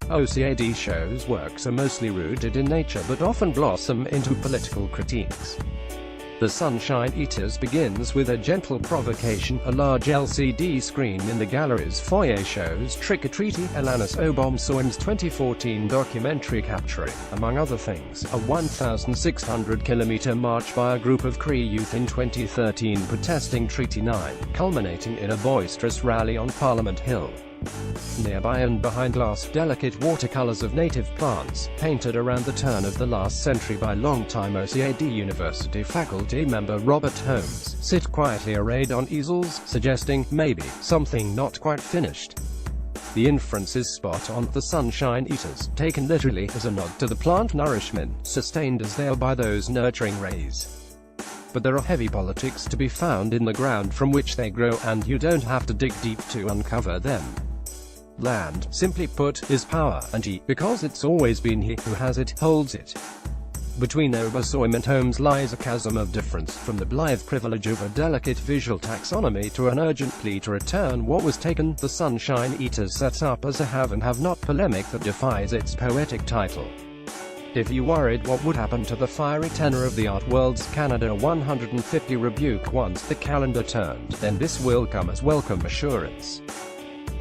OCAD shows works are mostly rooted in nature but often blossom into political critiques. The Sunshine Eaters begins with a gentle provocation. A large LCD screen in the gallery's foyer shows trick-or-treating Alanis Obomsawim's 2014 documentary capturing, among other things, a 1,600-kilometer march by a group of Cree youth in 2013 protesting Treaty 9, culminating in a boisterous rally on Parliament Hill. Nearby and behind glass, delicate watercolors of native plants, painted around the turn of the last century by longtime OCAD University faculty member Robert Holmes, sit quietly arrayed on easels, suggesting, maybe, something not quite finished. The inference is spot on. The Sunshine Eaters, taken literally as a nod to the plant nourishment, sustained as they are by those nurturing rays. But there are heavy politics to be found in the ground from which they grow, and you don't have to dig deep to uncover them. Land, simply put, is power, and he, because it's always been he who has it, holds it. Between Obomsawim and Holmes lies a chasm of difference, from the blithe privilege of a delicate visual taxonomy to an urgent plea to return what was taken. The Sunshine Eaters sets up as a have and have not polemic that defies its poetic title. If you worried what would happen to the fiery tenor of the art world's Canada 150 rebuke once the calendar turned, then this will come as welcome assurance.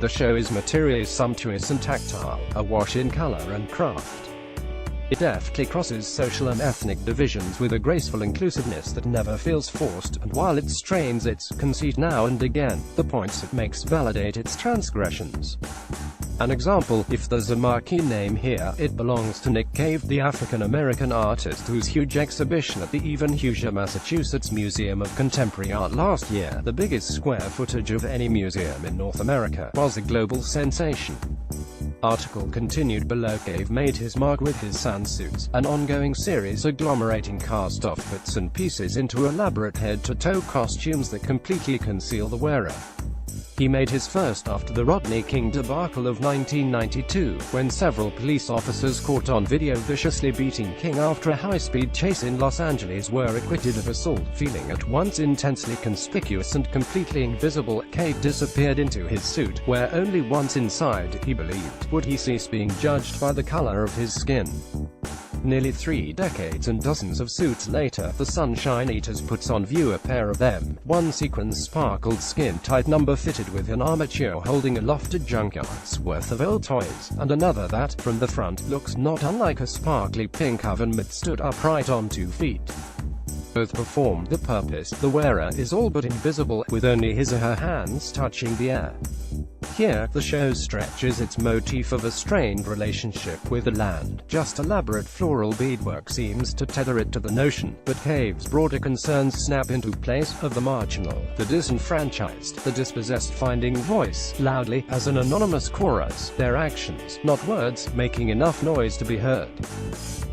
The show is materially sumptuous and tactile, awash in color and craft. It deftly crosses social and ethnic divisions with a graceful inclusiveness that never feels forced, and while it strains its conceit now and again, the points it makes validate its transgressions. An example, if there's a marquee name here, it belongs to Nick Cave, the African-American artist whose huge exhibition at the Even Hoosier, Massachusetts Museum of Contemporary Art last year, the biggest square footage of any museum in North America, was a global sensation. Article continued below. Cave made his mark with his sandsuits, an ongoing series agglomerating cast-off bits and pieces into elaborate head-to-toe costumes that completely conceal the wearer. He made his first after the Rodney King debacle of 1992, when several police officers caught on video viciously beating King after a high-speed chase in Los Angeles were acquitted of assault. Feeling at once intensely conspicuous and completely invisible, Cave disappeared into his suit, where only once inside, he believed, would he cease being judged by the color of his skin. Nearly 3 decades and dozens of suits later, the Sunshine Eaters puts on view a pair of them, one sequins sparkled skin-tight number fitted with an armature holding aloft a junkyard's worth of old toys, and another that, from the front, looks not unlike a sparkly pink oven mitt stood upright on 2 feet. Both perform the purpose. The wearer is all but invisible, with only his or her hands touching the air. Here, the show stretches its motif of a strained relationship with the land. Just elaborate floral beadwork seems to tether it to the notion, but Cave's broader concerns snap into place, of the marginal, the disenfranchised, the dispossessed finding voice, loudly, as an anonymous chorus, their actions, not words, making enough noise to be heard.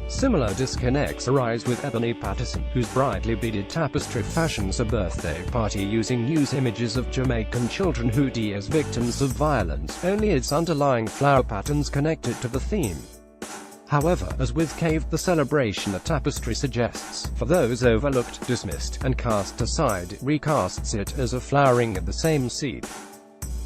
Similar disconnects arise with Ebony Patterson, whose brightly beaded tapestry fashions a birthday party using news images of Jamaican children who die as victims of violence, only its underlying flower patterns connected to the theme. However, as with Cave, the celebration the tapestry suggests, for those overlooked, dismissed, and cast aside, recasts it as a flowering of the same seed.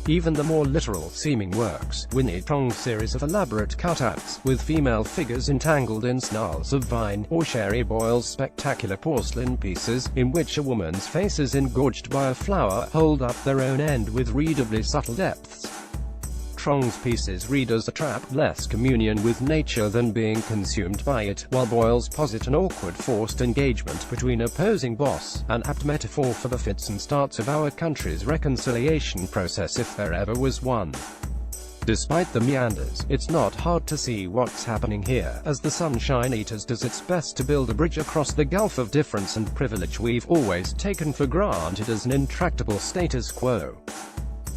Even the more literal-seeming works, Winnie Tong's series of elaborate cutouts, with female figures entangled in snarls of vine, or Sherry Boyle's spectacular porcelain pieces, in which a woman's face is engorged by a flower, hold up their own end with readably subtle depths. Tong's pieces read as a trap, less communion with nature than being consumed by it, while Boyle's posit an awkward forced engagement between opposing boss, an apt metaphor for the fits and starts of our country's reconciliation process if there ever was one. Despite the meanders, it's not hard to see what's happening here, as the Sunshine Eaters does its best to build a bridge across the gulf of difference and privilege we've always taken for granted as an intractable status quo.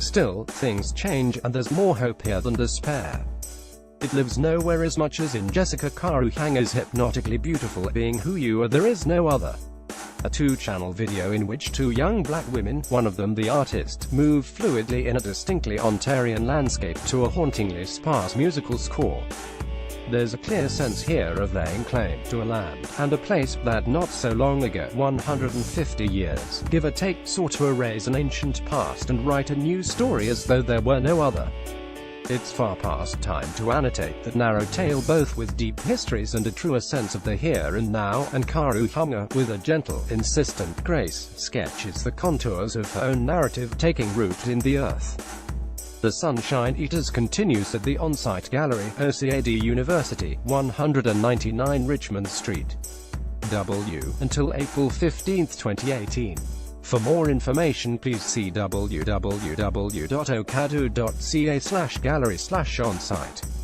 Still, things change, and there's more hope here than despair. It lives nowhere as much as in Jessica Karuhanga's hypnotically beautiful Being Who You Are. There is no other. A 2-channel video in which 2 young black women, one of them the artist, move fluidly in a distinctly Ontarian landscape to a hauntingly sparse musical score. There's a clear sense here of laying claim to a land, and a place that not so long ago, 150 years, give or take, sought to erase an ancient past and write a new story as though there were no other. It's far past time to annotate that narrow tale, both with deep histories and a truer sense of the here and now, and Karu Hunger, with a gentle, insistent grace, sketches the contours of her own narrative taking root in the earth. The Sunshine Eaters continues at the on-site gallery, OCAD University, 199 Richmond Street, W, until April 15, 2018. For more information, please see www.ocadu.ca/gallery/onsite.